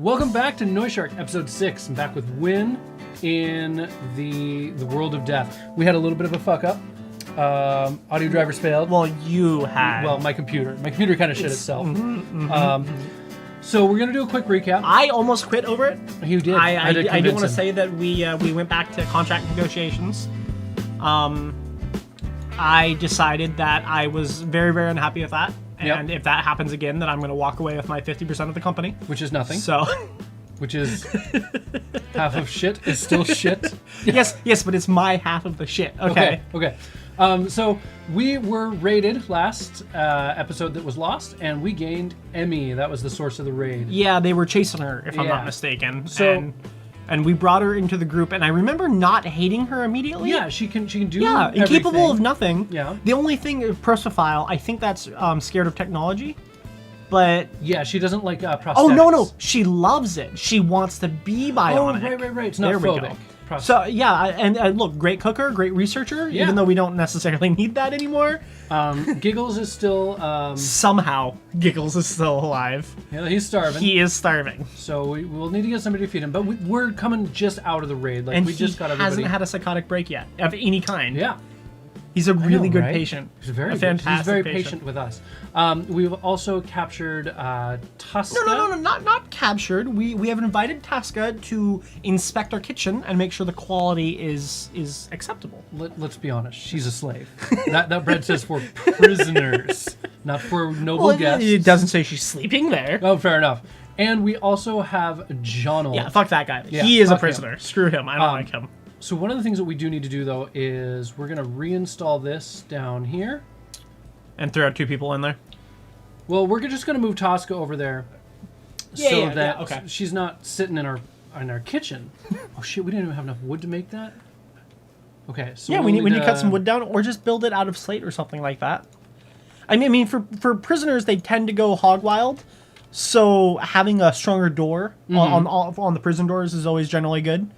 Welcome back to NoiseShark, episode 6. I'm back with Win in the world of death. We had a little bit of a fuck up. Audio drivers failed. Well, you had. Well, my computer. My computer kind of shit itself. So we're going to do a quick recap. I almost quit over it. You did. I do want to say that we went back to contract negotiations. I decided that I was very, very unhappy with that. And if that happens again, then I'm going to walk away with my 50% of the company. Which is nothing. So, which is half of shit is still shit. Yes, but it's my half of the shit. Okay. So we were raided last episode that was lost, and we gained Emmy. That was the source of the raid. Yeah, they were chasing her, if I'm not mistaken. So. And we brought her into the group, and I remember not hating her immediately. Yeah, she can do everything. Incapable of nothing. Yeah. The only thing, Prosophile, I think that's scared of technology. But... Yeah, she doesn't like prosthetics. Oh, no. She loves it. She wants to be bionic. Oh, right. It's not phobic. So, yeah, and look, great cooker, great researcher, even though we don't necessarily need that anymore. Giggles is still... Somehow, Giggles is still alive. Yeah, he's starving. He is starving. So we'll need to get somebody to feed him. But we're coming just out of the raid. Like, we just got everybody... hasn't had a psychotic break yet, of any kind. Yeah. He's a really good patient. He's very fantastic. He's very patient with us. We've also captured Tuska. No, not captured. We have invited Tuska to inspect our kitchen and make sure the quality is acceptable. Let's be honest. She's a slave. that bread says for prisoners, not for noble guests. It doesn't say she's sleeping there. Oh, fair enough. And we also have Jonald. Yeah, fuck that guy. Yeah, he is a prisoner. Screw him. I don't like him. So one of the things that we do need to do, though, is we're going to reinstall this down here. And throw 2 people in there? Well, we're just going to move Tosca over there so that she's not sitting in our kitchen. Oh, shit, we didn't even have enough wood to make that? Okay, so we need to cut some wood down or just build it out of slate or something like that. I mean, for prisoners, they tend to go hog wild, so having a stronger door on the prison doors is always generally good.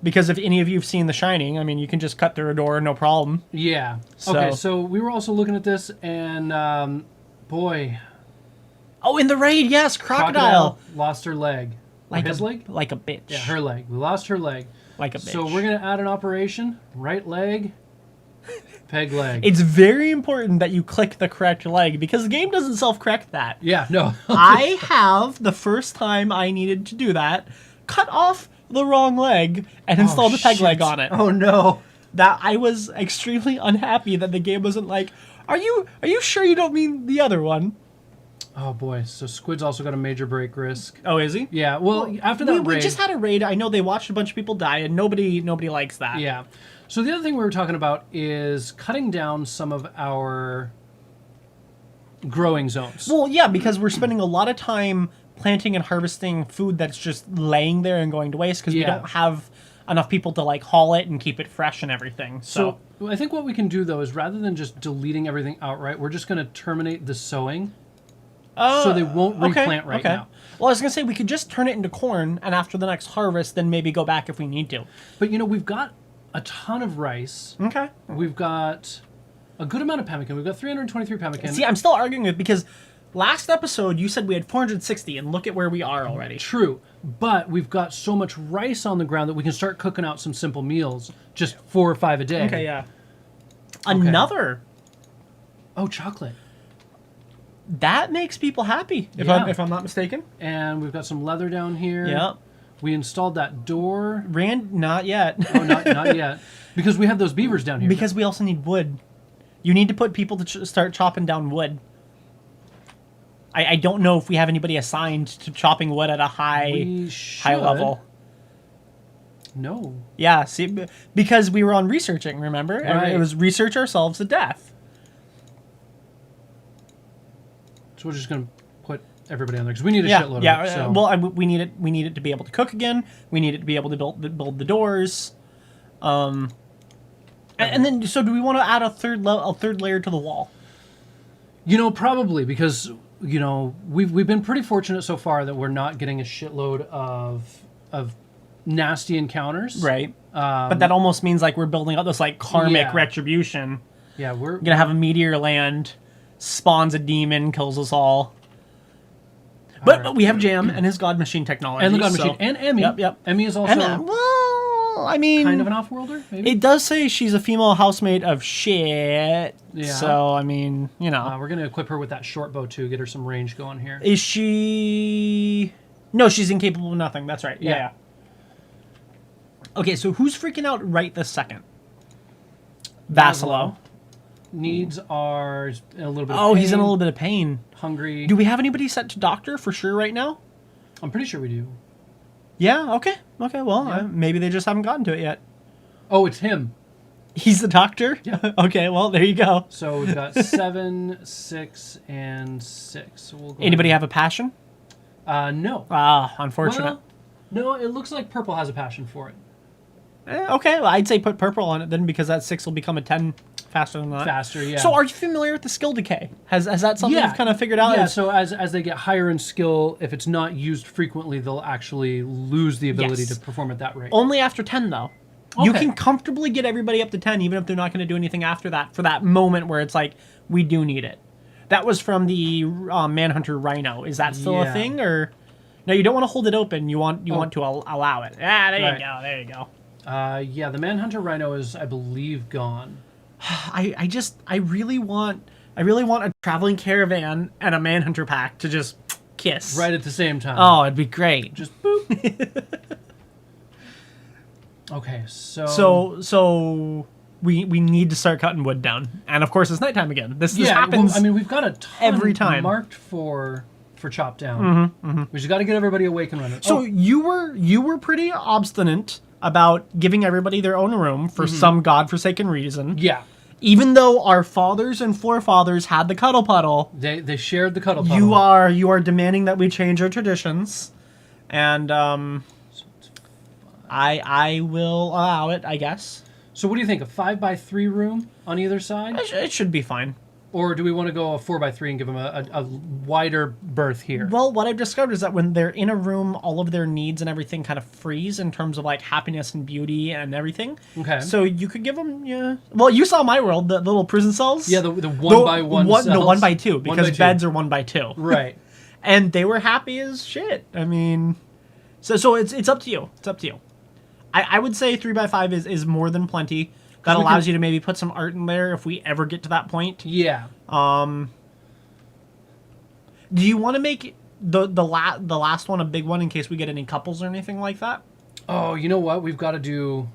Because if any of you have seen The Shining, I mean, you can just cut through a door, no problem. Yeah. Okay, so we were also looking at this, and boy. Oh, in the raid, yes, Crocodile lost her leg. Like his leg? Like a bitch. Yeah, her leg. We lost her leg. Like a bitch. So we're going to add an operation. Right leg, peg leg. It's very important that you click the correct leg, because the game doesn't self-correct that. Yeah, no. I have, the first time I needed to do that, cut off the wrong leg and install the peg leg on it. Oh no. That I was extremely unhappy that the game wasn't like, are you sure you don't mean the other one? Oh boy, so Squid's also got a major break risk. Oh, is he? Yeah, well after that raid... We just had a raid. I know they watched a bunch of people die, and nobody likes that. Yeah. So the other thing we were talking about is cutting down some of our growing zones. Well, yeah, because we're spending a lot of time planting and harvesting food that's just laying there and going to waste because we don't have enough people to like haul it and keep it fresh and everything. So I think what we can do though is rather than just deleting everything outright, we're just going to terminate the sowing. So they won't replant now. Well, I was going to say we could just turn it into corn, and after the next harvest, then maybe go back if we need to. But we've got a ton of rice. Okay. We've got a good amount of pemmican. We've got 323 pemmican. See, I'm still arguing with because last episode, you said we had 460, and look at where we are already. True, but we've got so much rice on the ground that we can start cooking out some simple meals, just 4 or 5 a day. Okay, yeah. Another. Oh, chocolate. That makes people happy, if I'm not mistaken. And we've got some leather down here. Yep. We installed that door. Not yet. Oh, not yet. Because we have those beavers down here. Because we also need wood. You need to put people to start chopping down wood. I don't know if we have anybody assigned to chopping wood at a high level. No. Yeah, see, because we were on researching, remember? Right. It was research ourselves to death. So we're just going to put everybody on there because we need a shitload of it. So. Well, we need it to be able to cook again. We need it to be able to build the doors. And then, so do we want to add a third layer to the wall? Probably because we've been pretty fortunate so far that we're not getting a shitload of nasty encounters. Right. But that almost means like we're building up this like karmic retribution. Yeah, we're gonna have a meteor land, spawns a demon, kills us all. But we have Jam and his God Machine technology. And the God Machine. And Emmy. Yep. Emmy is also well, I mean... kind of an off-worlder, maybe? It does say she's a female housemate of shit. Yeah. So, I mean, you know. We're going to equip her with that short bow, too. Get her some range going here. Is she... No, she's incapable of nothing. That's right. Yeah. Okay, so who's freaking out right this second? Vassalo. Needs are in a little bit of pain. pain. He's in a little bit of pain. Hungry. Do we have anybody set to doctor for sure right now? I'm pretty sure we do. Yeah, okay. Okay, well, maybe they just haven't gotten to it yet. Oh, it's him. He's the doctor? Yeah. Okay, well, there you go. So we've got 7, 6, and 6. So we'll go Anybody have a passion? No. Ah, unfortunate. Well, no, it looks like purple has a passion for it. Okay, well, I'd say put purple on it then because that 6 will become a 10 faster than that. Faster, yeah. So are you familiar with the skill decay? Has that something you've kind of figured out? Yeah, so as they get higher in skill, if it's not used frequently, they'll actually lose the ability to perform at that rate. Only after 10, though. Okay. You can comfortably get everybody up to 10, even if they're not going to do anything after that, for that moment where it's like, we do need it. That was from the Manhunter Rhino. Is that still a thing? Or no, you don't want to hold it open. You want to allow it. Ah, there you go. There you go. Yeah, the Manhunter Rhino is, I believe, gone. I really want a traveling caravan and a Manhunter pack to just kiss right at the same time. Oh, it'd be great. Just boop. Okay, so we need to start cutting wood down, and of course it's nighttime again. This happens. Well, I mean, we've got a ton every time marked for chop down. We just got to get everybody awake and running. So you were pretty obstinate about giving everybody their own room for some godforsaken reason. Yeah. Even though our fathers and forefathers had the cuddle puddle, they shared the cuddle puddle. You are demanding that we change our traditions, and I will allow it, I guess. So what do you think? A 5x3 room on either side? It should be fine. Or do we want to go a 4x3 and give them a wider berth here? Well, what I've discovered is that when they're in a room, all of their needs and everything kind of freeze in terms of like happiness and beauty and everything. Okay. So you could give them, Well, you saw my world, the little prison cells. Yeah, the 1x1 cells. No, 1x2, because beds are 1x2. Right. And they were happy as shit. I mean, so it's up to you. It's up to you. I would say 3x5 is more than plenty. That allows you to maybe put some art in there if we ever get to that point. Yeah. Do you want to make the last one a big one in case we get any couples or anything like that? Oh, you know what? We've got to do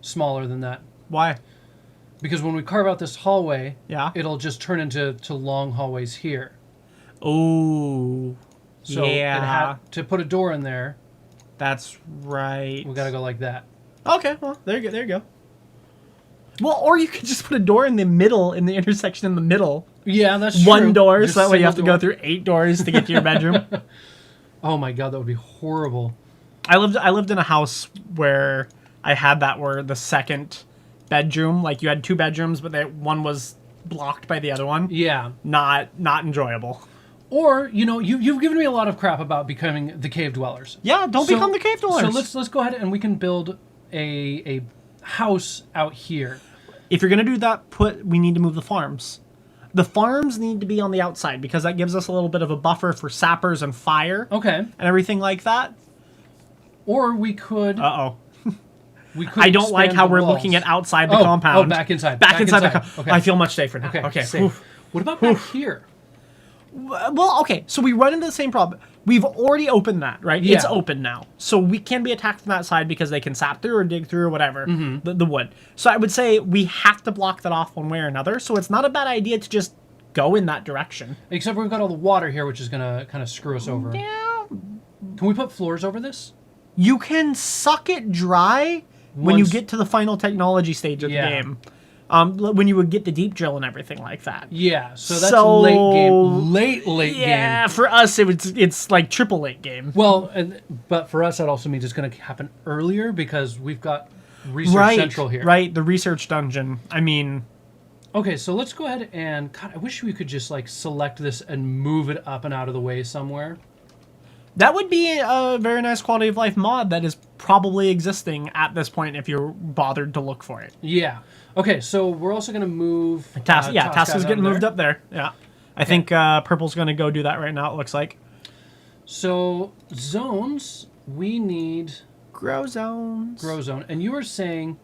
smaller than that. Why? Because when we carve out this hallway, it'll just turn into long hallways here. Oh, so to put a door in there. That's right. We got to go like that. Okay, well, there you go. Well, or you could just put a door in the middle, in the intersection in the middle. Yeah, that's true. One door, just so that way you have to go through 8 doors to get to your bedroom. Oh my god, that would be horrible. I lived in a house where I had that where the second bedroom, like you had 2 bedrooms, but one was blocked by the other one. Yeah. Not enjoyable. Or, you've given me a lot of crap about becoming the cave dwellers. Yeah, don't become the cave dwellers. So let's go ahead and we can build a house out here. If you're going to do that, we need to move the farms. The farms need to be on the outside because that gives us a little bit of a buffer for sappers and fire. Okay. And everything like that. Or we could... Uh-oh. I don't like how we're looking at outside the compound. Oh, back inside. Back inside. The okay. I feel much safer now. Okay. Safe. What about back here? Well, okay, so we run into the same problem. We've already opened that, right? Yeah. It's open now. So we can be attacked from that side because they can sap through or dig through or whatever, the wood. So I would say we have to block that off one way or another. So it's not a bad idea to just go in that direction. Except we've got all the water here, which is going to kind of screw us over. Yeah. Can we put floors over this? You can suck it dry when you get to the final technology stage of the game. When you would get the deep drill and everything like that. Yeah, so that's late game. Late game. Yeah, for us it's like triple late game. Well, but for us that also means it's going to happen earlier because we've got Research Central here. Right, the research dungeon. I mean... Okay, so let's go ahead and... God, I wish we could just like select this and move it up and out of the way somewhere. That would be a very nice quality of life mod that is probably existing at this point if you're bothered to look for it. Yeah. Okay, so we're also going to move... Taska's getting moved up there. Yeah. I think Purple's going to go do that right now, it looks like. So zones, we need Grow zones. grow zone. And you were saying,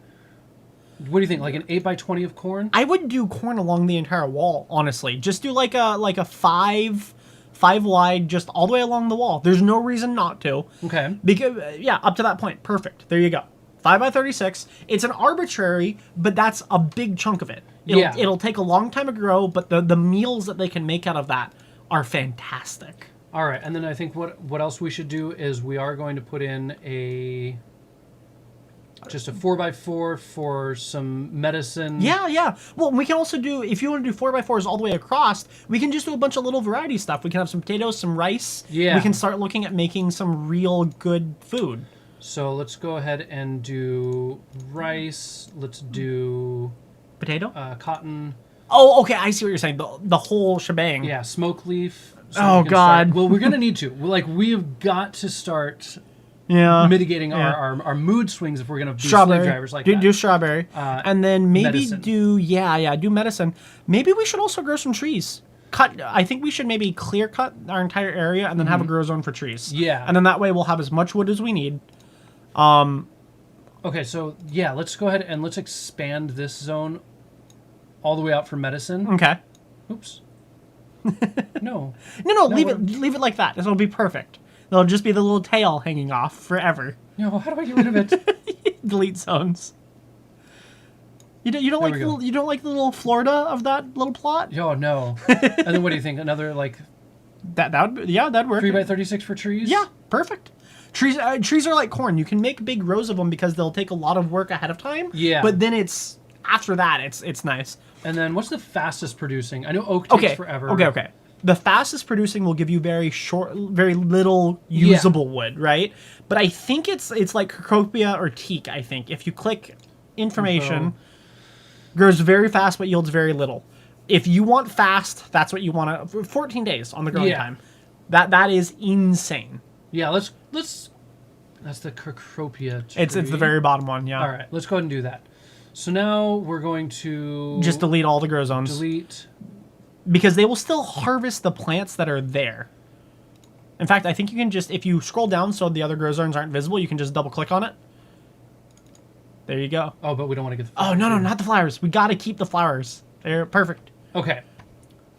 what do you think? Like an 8x20 of corn? I would do corn along the entire wall, honestly. Just do like a five wide, just all the way along the wall. There's no reason not to. Okay. Because yeah, up to that point, perfect. There you go. 5x36. It's an arbitrary, but that's a big chunk of it. It'll take a long time to grow, but the meals that they can make out of that are fantastic. All right, and then I think what else we should do is we are going to put in just a 4x4 for some medicine. Yeah. Well, we can also do, if you want to do 4x4s all the way across, we can just do a bunch of little variety stuff. We can have some potatoes, some rice. Yeah. We can start looking at making some real good food. So let's go ahead and do rice. Let's do Potato? cotton. Oh, okay. I see what you're saying. The whole shebang. Yeah, smoke leaf. So Oh, God. Well, we're gonna need to. We have got to start mitigating our mood swings if we're gonna be slave drivers like that. Do strawberry, and then maybe medicine. do medicine. Maybe we should also grow some trees. I think we should maybe clear cut our entire area and then have a grow zone for trees. Yeah. And then that way we'll have as much wood as we need. Okay, so yeah, let's go ahead and let's expand this zone all the way out for medicine. Okay. Oops. No. No, leave it like that. It'll be perfect. There'll just be the little tail hanging off forever. No, how do I get rid of it? Delete zones. You don't like the little Florida of that little plot? Oh no. And then what do you think? Another like That'd work. 3x36 for trees? Yeah, perfect. Trees are like corn. You can make big rows of them because they'll take a lot of work ahead of time. Yeah. But then after that it's nice. And then what's the fastest producing? I know oak takes forever. Okay. The fastest producing will give you very little usable wood, right? But I think it's like Cecropia or teak, I think. If you click information, grows very fast but yields very little. If you want fast, that's what you want to 14 days on the growing time. That is insane. Yeah, let's that's the Cecropia tree. It's the very bottom one, yeah. All right, let's go ahead and do that. So now we're going to just delete all the grow zones. Delete. Because they will still harvest the plants that are there. In fact, I think you can just, if you scroll down so the other grow zones aren't visible, you can just double click on it. There you go. Oh, but we don't want to get the flowers. Oh, no, not the flowers. We got to keep the flowers. They're perfect. Okay.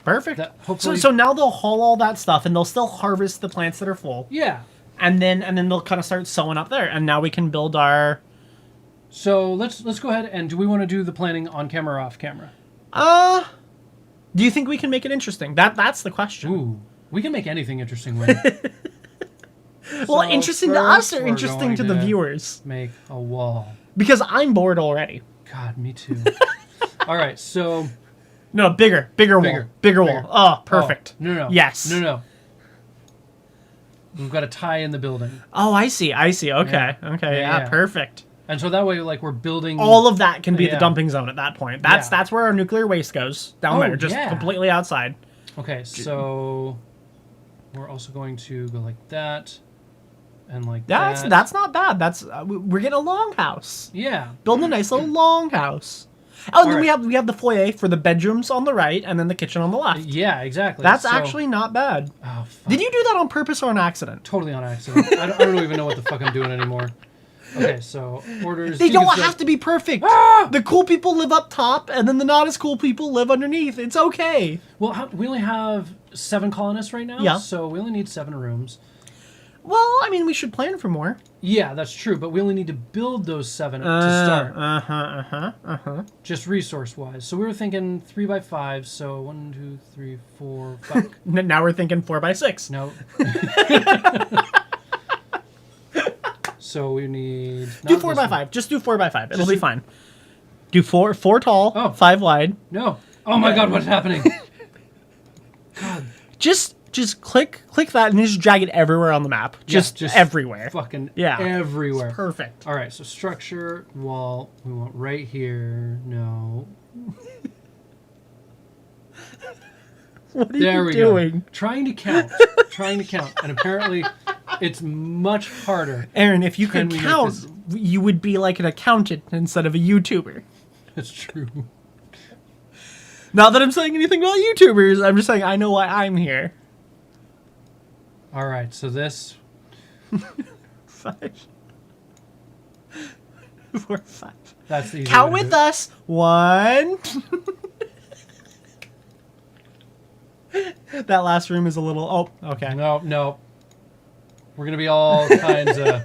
Perfect. So now they'll haul all that stuff and they'll still harvest the plants that are full. Yeah. And then they'll kind of start sowing up there. And now we can build our... So let's go ahead and do we want to do the planning on camera or off camera? Do you think we can make it interesting? That's the question. Ooh, we can make anything interesting. Well, so interesting to us or interesting to the viewers? Make a wall. Because I'm bored already. God, me too. All right, so... No, bigger wall. Oh, perfect. Oh, no. Yes. No. We've got a tie in the building. Oh, I see. Okay. Yeah, perfect. And so that way, like, we're building... All of that can be the dumping zone at that point. That's where our nuclear waste goes, down there, just completely outside. Okay, so we're also going to go like that, and like that. That's not bad. We're getting a longhouse. Yeah. Building a nice little longhouse. Oh, and then we have the foyer for the bedrooms on the right, and then the kitchen on the left. Yeah, exactly. That's actually not bad. Oh, fuck. Did you do that on purpose or on accident? Totally on accident. I don't even know what the fuck I'm doing anymore. Okay, so orders... They don't have to be perfect. The cool people live up top, and then the not as cool people live underneath. It's okay. Well, we only have 7 colonists right now, so we only need 7 rooms. Well, I mean, we should plan for more. Yeah, that's true, but we only need to build those 7 to start. Just resource-wise. So we were thinking 3x5, so 1, 2, 3, 4, 5. Now we're thinking 4x6. No. So we need... Do 4x5. Just do 4x5. It'll be fine. Do 4 tall, 5 wide. No. Oh my god, what's happening? God. Just click that and just drag it everywhere on the map. Just everywhere. Fucking everywhere. It's perfect. All right, so structure, wall, we want right here. No. What are you doing? Go. Trying to count. And apparently it's much harder. Aaron, if you could count, you would be like an accountant instead of a YouTuber. That's true. Not that I'm saying anything about YouTubers. I'm just saying I know why I'm here. All right, so this... 5, 4, 5. That's the easy Count way to with do it. us. 1. That last room is a little... Oh, okay. No. We're going to be all kinds of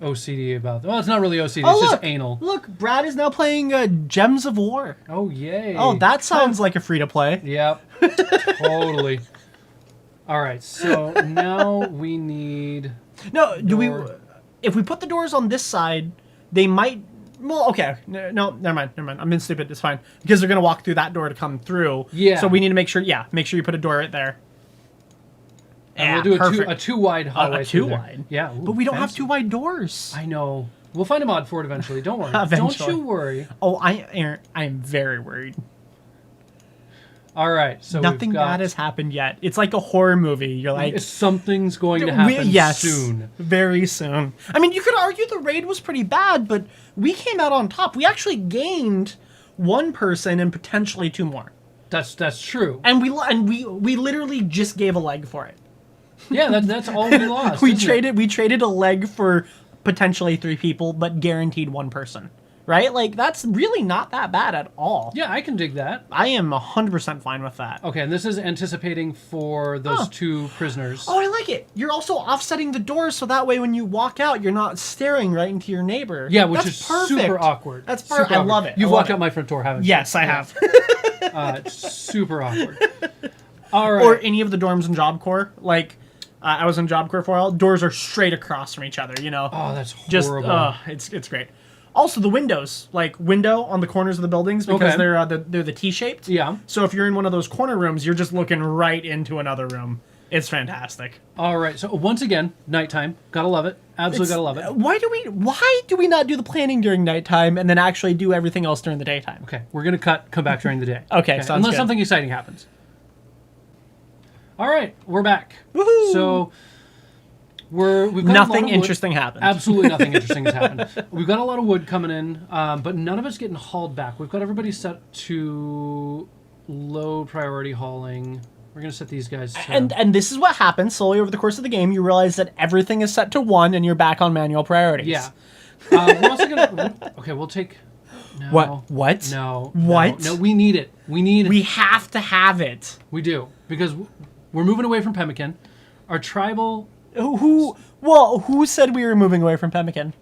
OCD about that. Well, it's not really OCD. Oh, it's look. just anal. Look, Brad is now playing Gems of War. Oh, yay. Oh, that sounds like a free-to-play. Yep. Totally. All right, so now we need... No, do we... door. If we put the doors on this side, they might... Well, okay. No, never mind. I'm being stupid. It's fine. Because they're going to walk through that door to come through. Yeah. So we need to make sure... Yeah, make sure you put a door right there. And we'll do a too wide hallway. A too through there. wide? Yeah. Ooh, But we don't have fancy. too wide doors. I know. We'll find a mod for it eventually. Don't worry. Eventually. Don't you worry. Oh, I am very worried. All right, so Nothing we've got... bad has happened yet. It's like a horror movie. You're like... Something's going to happen soon. Very soon. I mean, you could argue the raid was pretty bad, but we came out on top. We actually gained 1 person and potentially 2 more. That's true. And we literally just gave a leg for it. Yeah, that's all we lost. We isn't it? traded a leg for potentially 3 people, but guaranteed 1 person. Right? Like, that's really not that bad at all. Yeah, I can dig that. I am 100% fine with that. Okay, and this is anticipating for those 2 prisoners. Oh, I like it. You're also offsetting the doors so that way when you walk out, you're not staring right into your neighbor. Yeah, which That's is perfect. super awkward. That's super perfect. I awkward. love it. You've I love walked it. out my front door, haven't you? Yes, I have. It's super awkward. All right. Or any of the dorms in Job Corps. Like, I was in Job Corps for a while. Doors are straight across from each other, you know? Oh, that's horrible. Just, it's great. Also, the windows. Like, window on the corners of the buildings because Okay. they're the T-shaped. Yeah. So if you're in one of those corner rooms, you're just looking right into another room. It's fantastic. All right, so once again, nighttime. Gotta love it. Absolutely gotta love it. Why do we not do the planning during nighttime and then actually do everything else during the daytime? Okay, we're gonna come back during the day. Okay, sounds unless good. something exciting happens. All right, we're back. Woohoo! So we've got Nothing a lot of wood. interesting happened. Absolutely nothing interesting has happened. We've got a lot of wood coming in, but none of it's getting hauled back. We've got everybody set to low priority hauling. We're gonna set these guys to... And this is what happens slowly over the course of the game. You realize that everything is set to 1 and you're back on manual priorities. Yeah. We're also gonna... Okay, we'll take... No. What? No. What? No, we need it. We need it. We have to have it. We do. Because we're moving away from Pemmican. Our tribal... Who said we were moving away from Pemmican?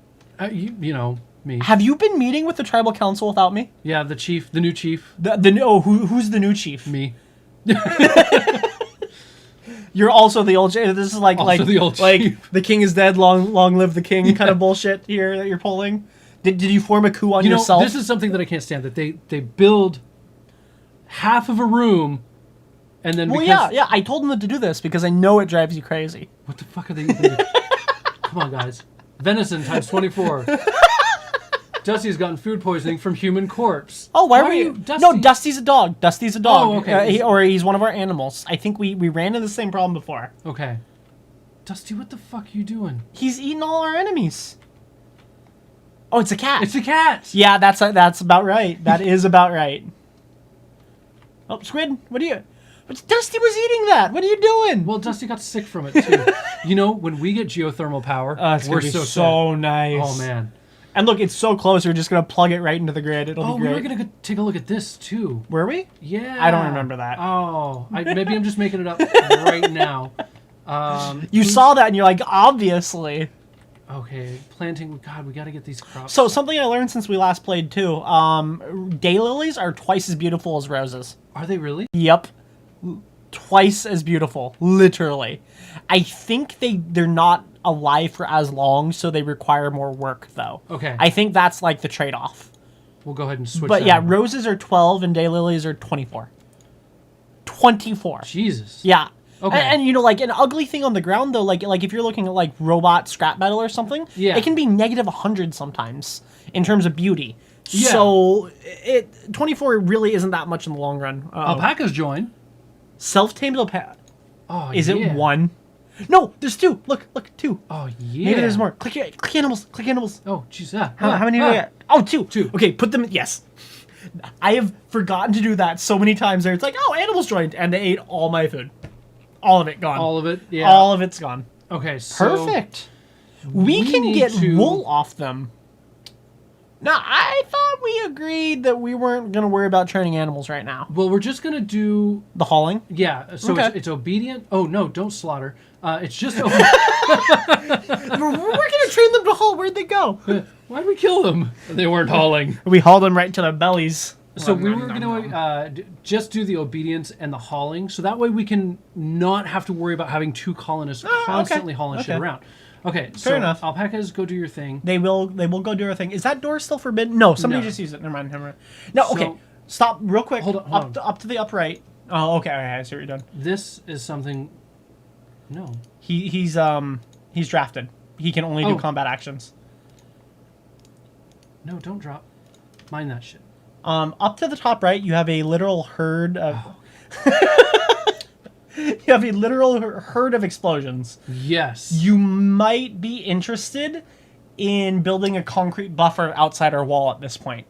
You know, me. Have you been meeting with the tribal council without me? Yeah, the chief, the new chief. Who's the new chief? Me. You're also the old chief. This is like the old chief. the king is dead, long live the king kind of bullshit here that you're pulling. Did you form a coup on yourself? This is something that I can't stand. That they build half of a room, and then yeah. I told them to do this because I know it drives you crazy. What the fuck are they even doing? Come on, guys. Venison times 24. Dusty's gotten food poisoning from human corpse. Oh, why were you? Dusty? No, Dusty's a dog. Dusty's a dog. Oh, okay. He's one of our animals. I think we ran into the same problem before. Okay. Dusty, what the fuck are you doing? He's eating all our enemies. Oh, it's a cat. It's a cat. Yeah, that's about right. That is about right. Oh, Squid, what are you... But Dusty was eating that. What are you doing? Well, Dusty got sick from it, too. You know, when we get geothermal power, It's we're gonna be so so nice. Oh, man. And look, it's so close. We're just going to plug it right into the grid. It'll be great. We were going to take a look at this, too. Were we? Yeah. I don't remember that. Oh. Maybe I'm just making it up right now. You saw that and you're like, obviously. Okay, planting. God, we got to get these crops. So something I learned since we last played, too. Daylilies are twice as beautiful as roses. Are they really? Yep. Twice as beautiful, literally. I think they're not alive for as long, so they require more work, though. Okay. I think that's like the trade-off. We'll go ahead and switch. But yeah, over. roses are 12 and daylilies are 24. 24. Jesus. Yeah. Okay. And you know, like an ugly thing on the ground, though, like if you're looking at like robot scrap metal or something, yeah, it can be negative 100 sometimes in terms of beauty. Yeah. So 24 really isn't that much in the long run. Alpacas join. Self-tamed alpaca. Oh, Is it 1? No, there's 2. Look, 2. Oh, yeah. Maybe there's more. Click animals. Click animals. Oh, jeez. Yeah. How many do I get? Oh, 2. 2. Okay, put them. Yes. I have forgotten to do that so many times. There, it's like, oh, animals joined, and they ate all my food. All of it gone. All of it? Yeah. All of it's gone. Okay, so... Perfect. We can need get to- wool off them. Now, I thought we agreed that we weren't going to worry about training animals right now. Well, we're just going to do... The hauling? Yeah, so Okay. it's obedient. Oh, no, don't slaughter. It's just... We're going to train them to haul. Where'd they go? Why'd we kill them? They weren't hauling. We hauled them right to their bellies. So we were going to just do the obedience and the hauling, so that way we can not have to worry about having two colonists constantly hauling shit around. Okay, Fair enough. Alpacas, go do your thing. They will go do their thing. Is that door still forbidden? No, somebody No. just used it. Never mind. No, okay. So- Stop real quick. Hold on. Up to the upright. Oh, okay. I see what you're doing. This is something... No. He's drafted. He can only do combat actions. No, don't drop. Mind that shit. Up to the top right, you have a literal herd of... You have a literal herd of explosions. Yes. You might be interested in building a concrete buffer outside our wall at this point.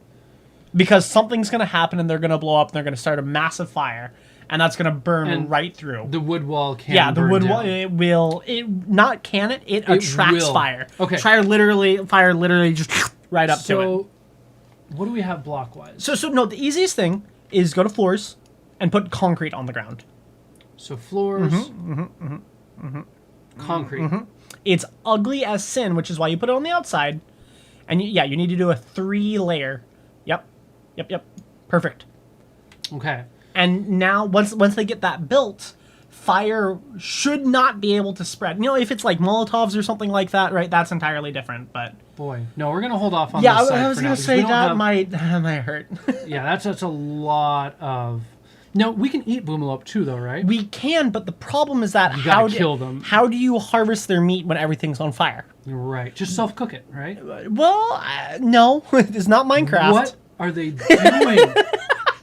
Because something's going to happen and they're going to blow up and they're going to start a massive fire. And that's going to burn right through. The wood wall can the burn wood down. wall, it attracts will. fire. Okay. Fire literally just right up to it. So, what do we have block-wise? So no, the easiest thing is go to floors and put concrete on the ground. So floors, concrete. It's ugly as sin, which is why you put it on the outside. And you need to do a 3-layer. Yep. Perfect. Okay. And now, once they get that built, fire should not be able to spread. You know, if it's like Molotovs or something like that, right? That's entirely different. But Boy, no, we're gonna hold off on yeah, this side I was for now, gonna because say we don't that have- might hurt. Yeah, that's a lot of. No, we can eat Boomalope too, though, right? We can, but the problem is that You gotta kill them. How do you harvest their meat when everything's on fire? You're right. Just self-cook it, right? Well, no, it's not Minecraft. What are they doing?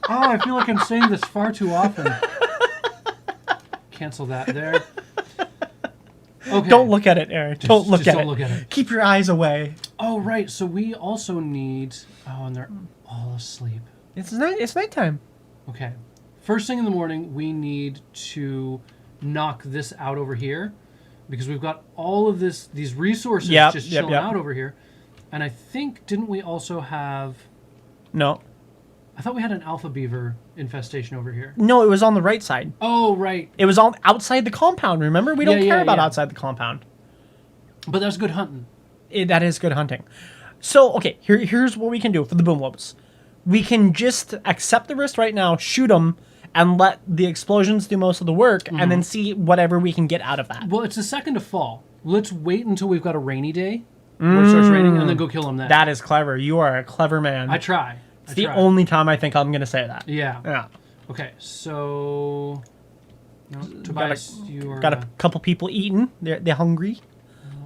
Oh, I feel like I'm saying this far too often. Cancel that there. Okay. Don't look at it, Aaron. Don't look at it. Keep your eyes away. Oh, right. So we also need... Oh, and they're all asleep. It's nighttime. Okay. First thing in the morning, we need to knock this out over here, because we've got all of these resources just chilling out over here. And I think, didn't we also have... No. I thought we had an alpha beaver infestation over here. No, it was on the right side. Oh, right. It was on outside the compound, remember? We don't care about outside the compound. But that's good hunting. That is good hunting. So, okay, here's what we can do for the boomlopes. We can just accept the risk right now, shoot them, and let the explosions do most of the work, and then see whatever we can get out of that. Well, it's the second of fall. Let's wait until we've got a rainy day, where it starts raining, and then go kill them then. That is clever. You are a clever man. I try. It's the only time I think I'm going to say that. Yeah. Yeah. Okay, so... No, Tobias, you are... Got a couple people eating. They're hungry.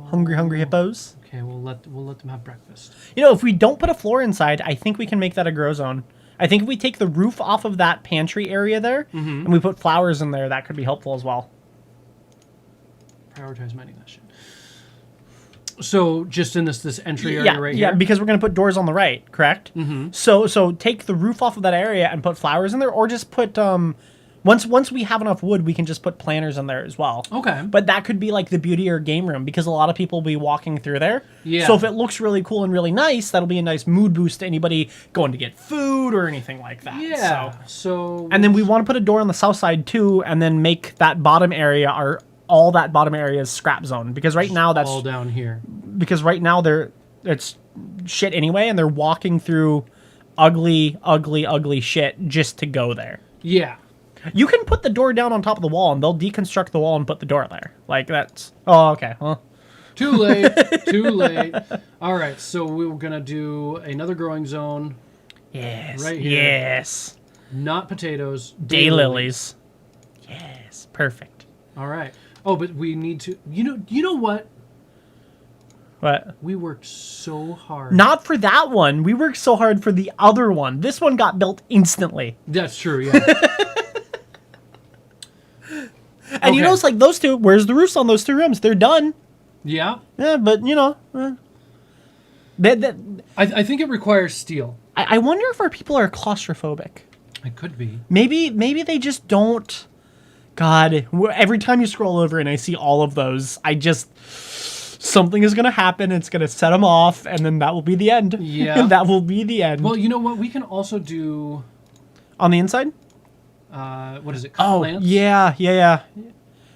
Hungry hippos. Okay, we'll let them have breakfast. You know, if we don't put a floor inside, I think we can make that a grow zone. I think if we take the roof off of that pantry area there, and we put flowers in there, that could be helpful as well. Prioritize mining that shit. So, just in this entry area right here? Yeah, because we're going to put doors on the right, correct? So take the roof off of that area and put flowers in there, or just put... Once we have enough wood, we can just put planters in there as well. Okay. But that could be like the beauty or game room, because a lot of people will be walking through there. Yeah. So if it looks really cool and really nice, that'll be a nice mood boost to anybody going to get food or anything like that. Yeah, so... And then we want to put a door on the south side too, and then make that bottom area all that bottom area is scrap zone, because right now that's all down here. Because right now it's shit anyway, and they're walking through ugly shit just to go there. Yeah. You can put the door down on top of the wall, and they'll deconstruct the wall and put the door there. Like, that's... Oh, okay. Well. Too late. Too late. All right, so we were going to do another growing zone. Yes. Right here. Yes. Not potatoes. Daylilies. Yes. Perfect. All right. Oh, but we need to... You know what? What? We worked so hard. Not for that one. We worked so hard for the other one. This one got built instantly. That's true, yeah. And you notice, like, those two, where's the roofs on those two rooms? They're done. Yeah? Yeah, but, you know. I think it requires steel. I wonder if our people are claustrophobic. It could be. Maybe they just don't God, every time you scroll over and I see all of those, something is going to happen. It's going to set them off, and then that will be the end. Yeah. That will be the end. Well, you know what? We can also do... On the inside? What is it? Plants? Yeah.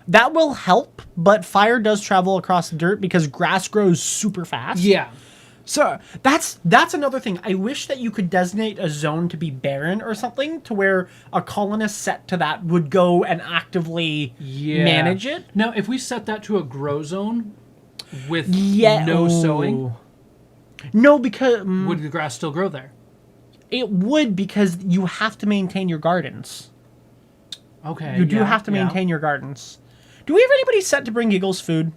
That will help, but fire does travel across the dirt because grass grows super fast. Yeah. So that's another thing. I wish that you could designate a zone to be barren or something to where a colonist set to that would go and actively manage it. Now, if we set that to a grow zone with no sowing... No, because... would the grass still grow there? It would, because you have to maintain your gardens. Okay. You do have to maintain your gardens. Do we have anybody set to bring Giggles food?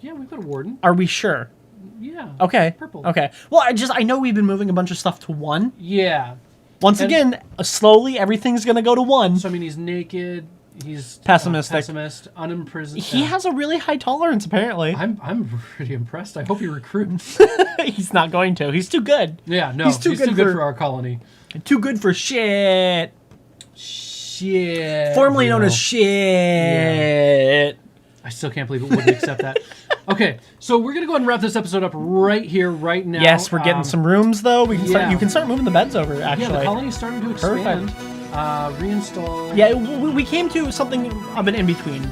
Yeah, we've got a warden. Are we sure? Yeah. Okay. Purple. Okay. Well, I know we've been moving a bunch of stuff to 1. Yeah. Once again, slowly everything's going to go to 1. So, I mean, he's naked. He's pessimistic. Unimprisoned. He has a really high tolerance, apparently. I'm pretty impressed. I hope he recruits. He's not going to. He's too good. Yeah, no. He's too good for our colony. Too good for shit. Shit. Formerly known as shit. Yeah. I still can't believe it wouldn't accept that. Okay, so we're gonna go ahead and wrap this episode up right here, right now. Yes, we're getting some rooms though. We can you can start moving the beds over. Actually, yeah, the colony's starting to expand. Perfect. Reinstall. Yeah, we came to something of an in between.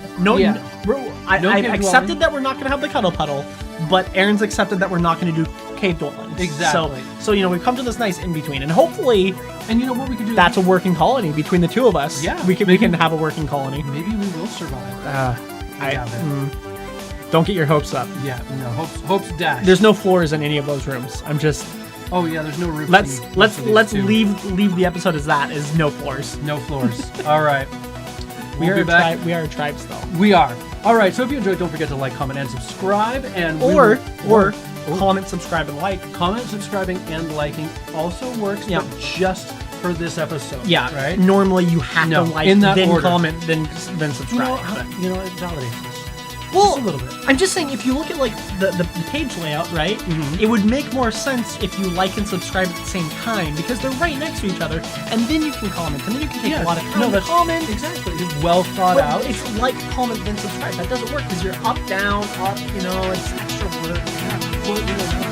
I've accepted that we're not gonna have the Cuddle Puddle, but Aaron's accepted that we're not gonna do cave dwellings. Exactly. So we've come to this nice in between, and hopefully, and you know what we could do? That's a working colony between the two of us. Yeah, we can have a working colony. Maybe we will survive. Don't get your hopes up. Yeah, no, hopes dashed. There's no floors in any of those rooms. I'm just. Oh yeah, there's no roof. Let's leave the episode as that is no floors. No floors. All right. We are a tribe still. We are. All right. So if you enjoyed, don't forget to like, comment, and subscribe. And or comment, subscribe, and like. Comment, subscribing, and liking also works. Yeah. But just for this episode. Yeah. Right. Normally you have to like, in that then order. Comment, then subscribe. You know, it validates us. Well, just a little bit. I'm just saying, if you look at like the page layout, right, it would make more sense if you like and subscribe at the same time because they're right next to each other, and then you can comment, and then you can take a lot of time to comment. Exactly. It's well thought out. It's like, comment, then subscribe. That doesn't work because you're up, down, up. It's extra work. Well,